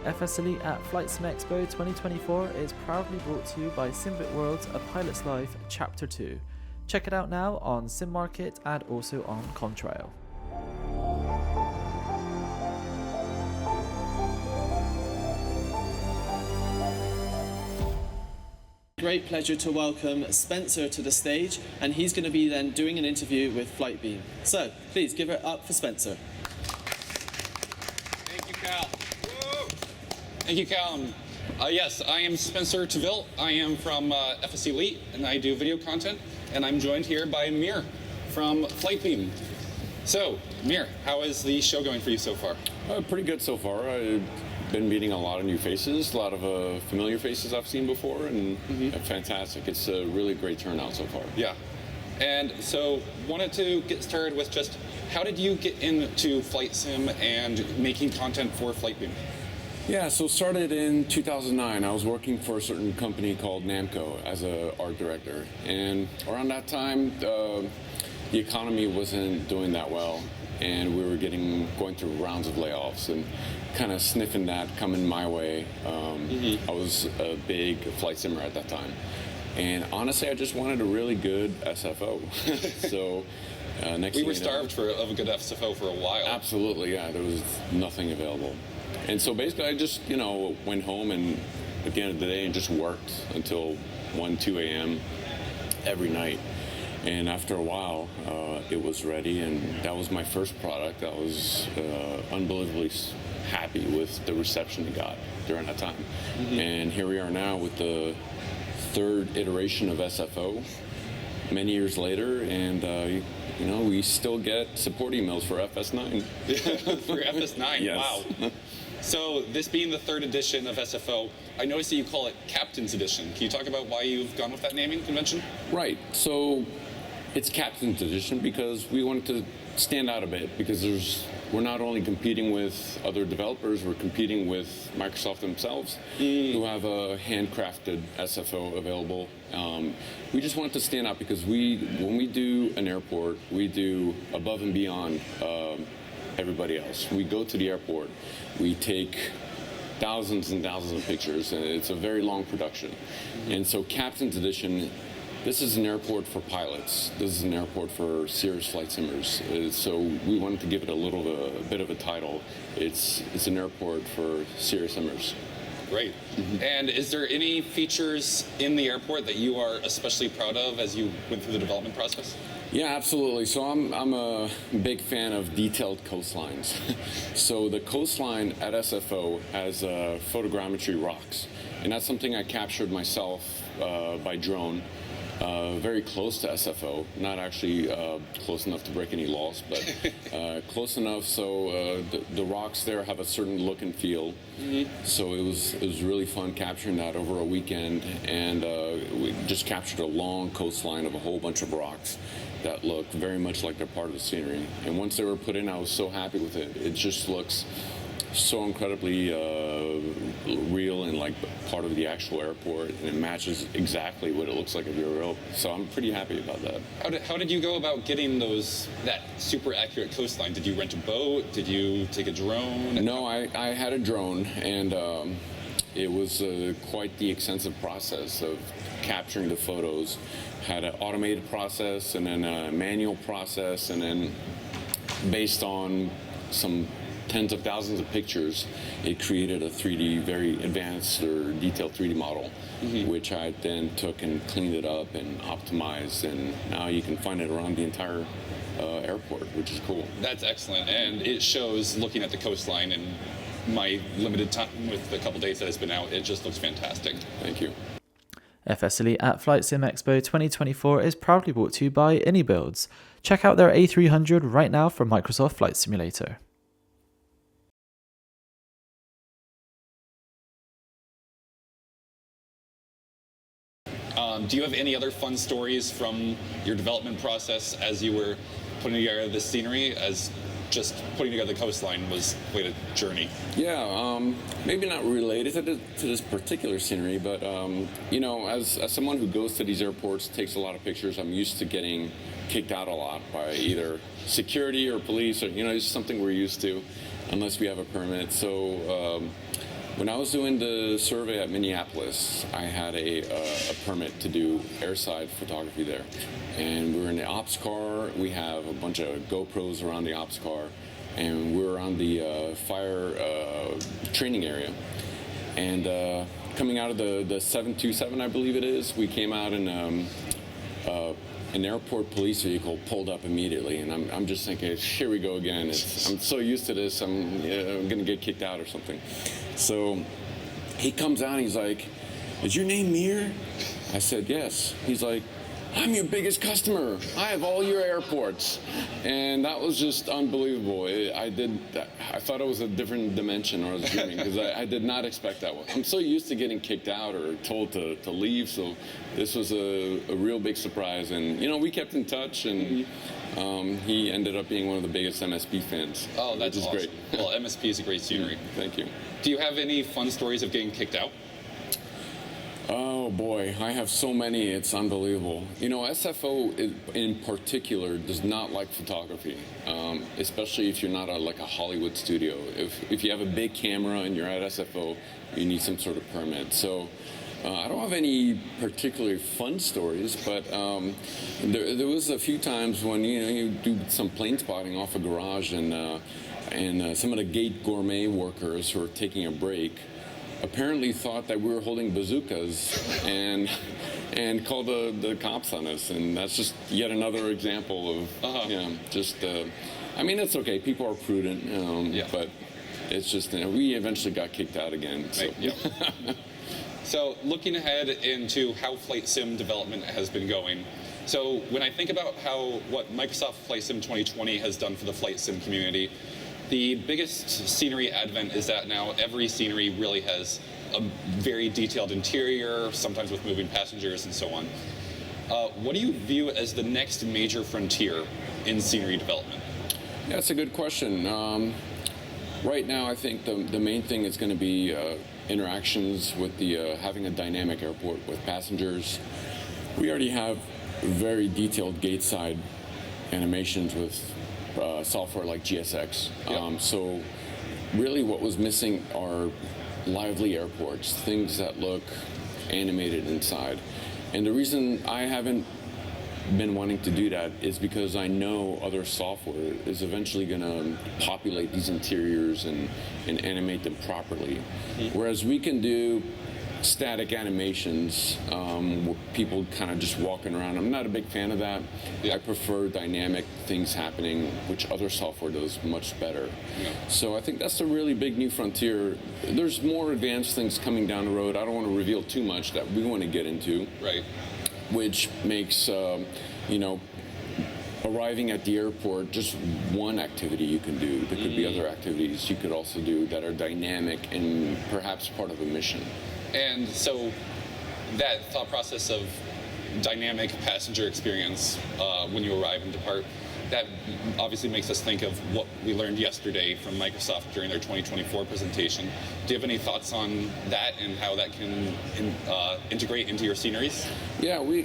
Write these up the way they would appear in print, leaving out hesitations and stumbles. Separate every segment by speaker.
Speaker 1: FS Elite at FlightSimExpo 2024 is proudly brought to you by SimBit World's A Pilot's Life Chapter 2. Check it out now on SimMarket and also on Contrail.
Speaker 2: Great pleasure to welcome Spencer to the stage, and he's going to be then doing an interview with FlightBeam. So please give it up for Spencer.
Speaker 3: Thank you, Cal. Woo! Thank you, Cal. Yes, I am Spencer Teville. I am from FS Elite, and I do video content. And I'm joined here by Mir from FlightBeam. So, Mir, how is the show going for you so far?
Speaker 4: Pretty good so far. I've been meeting a lot of new faces, a lot of familiar faces I've seen before, and fantastic. It's a really great turnout so far.
Speaker 3: Yeah. And so, wanted to get started with just how did you get into flight sim and making content for FlightBeam?
Speaker 4: Yeah, so started in 2009. I was working for a certain company called Namco as an art director. And around that time, the economy wasn't doing that well. And we were going through rounds of layoffs and kind of sniffing that coming my way. I was a big flight simmer at that time. And honestly, I just wanted a really good SFO. So next
Speaker 3: we
Speaker 4: thing
Speaker 3: were
Speaker 4: you know,
Speaker 3: starved of a good SFO for a while.
Speaker 4: Absolutely, yeah. There was nothing available. And so basically I just, went home and at the end of the day and just worked until 1, 2 a.m. every night. And after a while, it was ready, and that was my first product. I was unbelievably happy with the reception it got during that time. And here we are now with the third iteration of SFO, many years later, and we still get support emails for FS9.
Speaker 3: For FS9,
Speaker 4: yes.
Speaker 3: Wow. So this being the third edition of SFO, I noticed that you call it Captain's Edition. Can you talk about why you've gone with that naming convention?
Speaker 4: Right. So it's Captain's Edition because we wanted to stand out a bit, because we're not only competing with other developers, we're competing with Microsoft themselves, who have a handcrafted SFO available. We just wanted to stand out because when we do an airport, we do above and beyond everybody else. We go to the airport, we take thousands and thousands of pictures, and it's a very long production. And so Captain's Edition, this is an airport for pilots. This is an airport for serious flight simmers. So we wanted to give it a bit of a title. It's an airport for serious simmers.
Speaker 3: Great. And is there any features in the airport that you are especially proud of as you went through the development process?
Speaker 4: Yeah, absolutely. So I'm a big fan of detailed coastlines. So the coastline at SFO has photogrammetry rocks, and that's something I captured myself by drone. Very close to SFO, not actually close enough to break any laws, but close enough so the rocks there have a certain look and feel. So it was really fun capturing that over a weekend, and we just captured a long coastline of a whole bunch of rocks that looked very much like they're part of the scenery. And once they were put in, I was so happy with it. It just looks so incredibly real and like part of the actual airport, and it matches exactly what it looks like if you're real. So I'm pretty happy about that.
Speaker 3: How did you go about getting that super accurate coastline? Did you rent a boat? Did you take a drone?
Speaker 4: No, I had a drone, and it was quite the extensive process of capturing the photos. Had an automated process and then a manual process, and then based on some tens of thousands of pictures, it created a 3D, very advanced or detailed 3D model, which I then took and cleaned it up and optimized, and now you can find it around the entire airport, which is cool.
Speaker 3: That's excellent, and it shows looking at the coastline and my limited time with the couple days that it's been out, it just looks fantastic.
Speaker 4: Thank you.
Speaker 1: FS Elite at FlightSimExpo 2024 is proudly brought to you by AnyBuilds. Check out their A300 right now from Microsoft Flight Simulator.
Speaker 3: Do you have any other fun stories from your development process as you were putting together the scenery, as just putting together the coastline was quite a journey?
Speaker 4: Yeah, maybe not related to this particular scenery, but as someone who goes to these airports, takes a lot of pictures, I'm used to getting kicked out a lot by either security or police, or it's something we're used to, unless we have a permit. So When I was doing the survey at Minneapolis, I had a permit to do airside photography there. And we were in the ops car. We have a bunch of GoPros around the ops car. And we were on the fire training area. And coming out of the 727, I believe it is, we came out in an airport police vehicle pulled up immediately. And I'm just thinking, here we go again. I'm so used to this, I'm going to get kicked out or something. So he comes out and he's like, "Is your name Mir?" I said, "Yes." He's like, "I'm your biggest customer. I have all your airports." And that was just unbelievable. I thought it was a different dimension or I was dreaming because I did not expect that one. I'm so used to getting kicked out or told to leave. So this was a real big surprise. And, we kept in touch and he ended up being one of the biggest MSP fans.
Speaker 3: Oh, that's
Speaker 4: which is
Speaker 3: awesome.
Speaker 4: great.
Speaker 3: Well, MSP is a great scenery.
Speaker 4: Thank you.
Speaker 3: Do you have any fun stories of getting kicked out?
Speaker 4: Oh boy, I have so many, it's unbelievable. SFO in particular does not like photography, especially if you're not like a Hollywood studio. If you have a big camera and you're at SFO, you need some sort of permit. So I don't have any particularly fun stories, but there was a few times when you do some plane spotting off a garage and some of the gate gourmet workers who are taking a break apparently thought that we were holding bazookas and called the cops on us, and that's just yet another example of I mean, it's okay. People are prudent, but it's just we eventually got kicked out again. So.
Speaker 3: Right. Yep. So looking ahead into how flight sim development has been going. So when I think about what Microsoft Flight Sim 2020 has done for the flight sim community, the biggest scenery advent is that now every scenery really has a very detailed interior, sometimes with moving passengers and so on. What do you view as the next major frontier in scenery development?
Speaker 4: Yeah, that's a good question. Right now, I think the main thing is going to be interactions with having a dynamic airport with passengers. We already have very detailed gate side animations with software like GSX.
Speaker 3: Yep.
Speaker 4: So really what was missing are lively airports, things that look animated inside. And the reason I haven't been wanting to do that is because I know other software is eventually going to populate these interiors and animate them properly. Whereas we can do static animations where people kind of just walking around. I'm not a big fan of that.
Speaker 3: Yeah.
Speaker 4: I prefer dynamic things happening, which other software does much better.
Speaker 3: Yeah.
Speaker 4: So I think that's a really big new frontier. There's more advanced things coming down the road. I don't want to reveal too much that we want to get into.
Speaker 3: Right.
Speaker 4: Which makes, arriving at the airport just one activity you can do. There could be other activities you could also do that are dynamic and perhaps part of a mission.
Speaker 3: And so that thought process of dynamic passenger experience when you arrive and depart, that obviously makes us think of what we learned yesterday from Microsoft during their 2024 presentation. Do you have any thoughts on that and how that can integrate into your sceneries?
Speaker 4: Yeah, we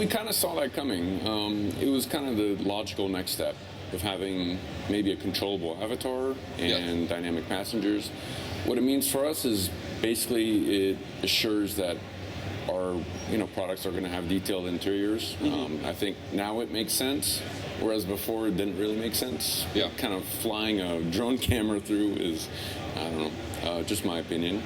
Speaker 4: kind of saw that coming. It was kind of the logical next step of having maybe a controllable avatar and dynamic passengers. What it means for us is basically it assures that our products are going to have detailed interiors. I think now it makes sense, whereas before it didn't really make sense.
Speaker 3: Yeah.
Speaker 4: Kind of flying a drone camera through is, I don't know, just my opinion.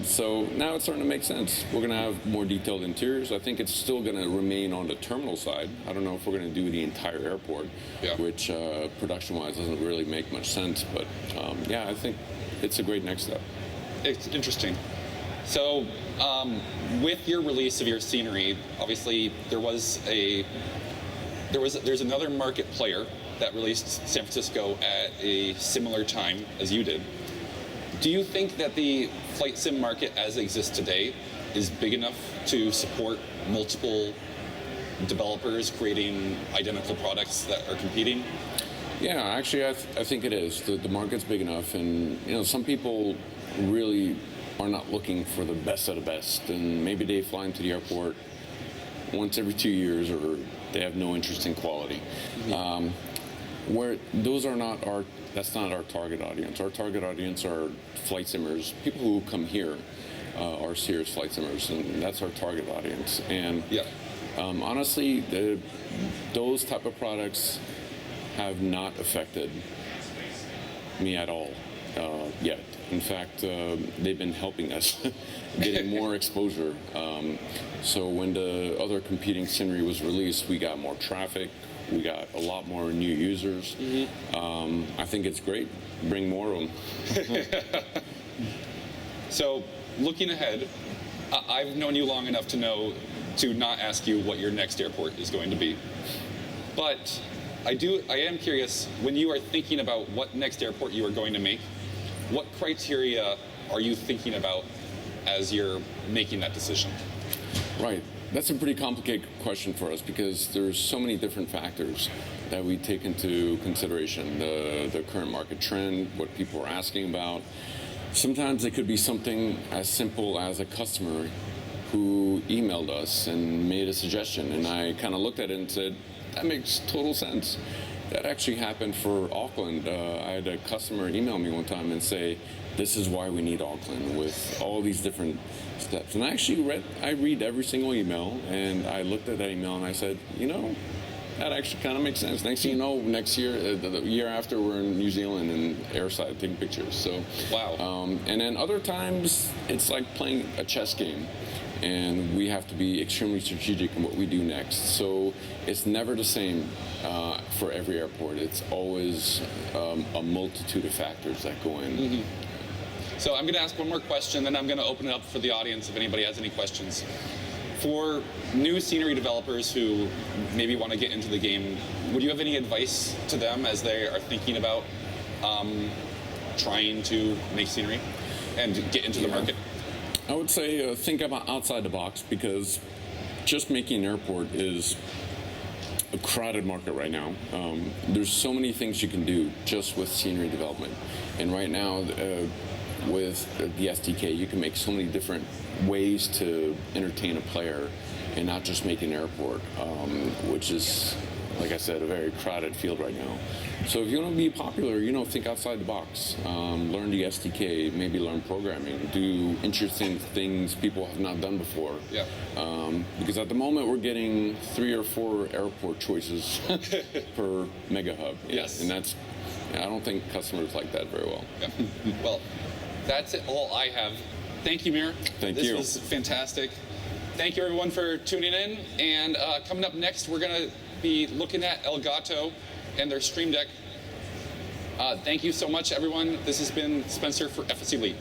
Speaker 4: So now it's starting to make sense. We're going to have more detailed interiors. I think it's still going to remain on the terminal side. I don't know if we're going to do the entire airport, which production-wise doesn't really make much sense. But I think it's a great next step.
Speaker 3: It's interesting. So with your release of your scenery, obviously there's another market player that released San Francisco at a similar time as you did. Do you think that the flight sim market as it exists today is big enough to support multiple developers creating identical products that are competing?
Speaker 4: Yeah, actually, I think it is. The market's big enough, and some people really are not looking for the best of the best, and maybe they fly into the airport once every 2 years, or they have no interest in quality. Those are not our. That's not our target audience. Our target audience are flight simmers, people who come here are serious flight simmers, and that's our target audience. And honestly, those type of products have not affected me at all yet. In fact, they've been helping us getting more exposure. So when the other competing scenery was released, we got more traffic. We got a lot more new users. I think it's great. Bring more of them.
Speaker 3: So, looking ahead, I've known you long enough to know to not ask you what your next airport is going to be. But I am curious, when you are thinking about what next airport you are going to make, what criteria are you thinking about as you're making that decision?
Speaker 4: Right. That's a pretty complicated question for us because there's so many different factors that we take into consideration. The current market trend, what people are asking about. Sometimes it could be something as simple as a customer who emailed us and made a suggestion, and I kind of looked at it and said, that makes total sense. That actually happened for Auckland. I had a customer email me one time and say, this is why we need Auckland with all these different steps. And I read every single email, and I looked at that email and I said, that actually kind of makes sense. Next thing you know, next year, the year after, we're in New Zealand and airside taking pictures. So
Speaker 3: wow.
Speaker 4: And then other times, it's like playing a chess game, and we have to be extremely strategic in what we do next. So it's never the same for every airport. It's always a multitude of factors that go in.
Speaker 3: So I'm going to ask one more question, then I'm going to open it up for the audience if anybody has any questions. For new scenery developers who maybe want to get into the game, would you have any advice to them as they are thinking about trying to make scenery and get into the market?
Speaker 4: I would say think about outside the box, because just making an airport is a crowded market right now. There's so many things you can do just with scenery development. And right now, with the SDK, you can make so many different ways to entertain a player and not just make an airport, which is, like I said, a very crowded field right now. So if you want to be popular, think outside the box. Learn the SDK, maybe learn programming, do interesting things people have not done before.
Speaker 3: Yeah.
Speaker 4: Because at the moment, we're getting 3 or 4 airport choices per mega hub.
Speaker 3: Yes.
Speaker 4: And I don't think customers like that very well.
Speaker 3: Yeah. Well, that's all I have. Thank you, Mir.
Speaker 4: Thank you.
Speaker 3: This was fantastic. Thank you, everyone, for tuning in. And coming up next, we're going to be looking at Elgato and their Stream Deck. Thank you so much, everyone. This has been Spencer for FS Elite.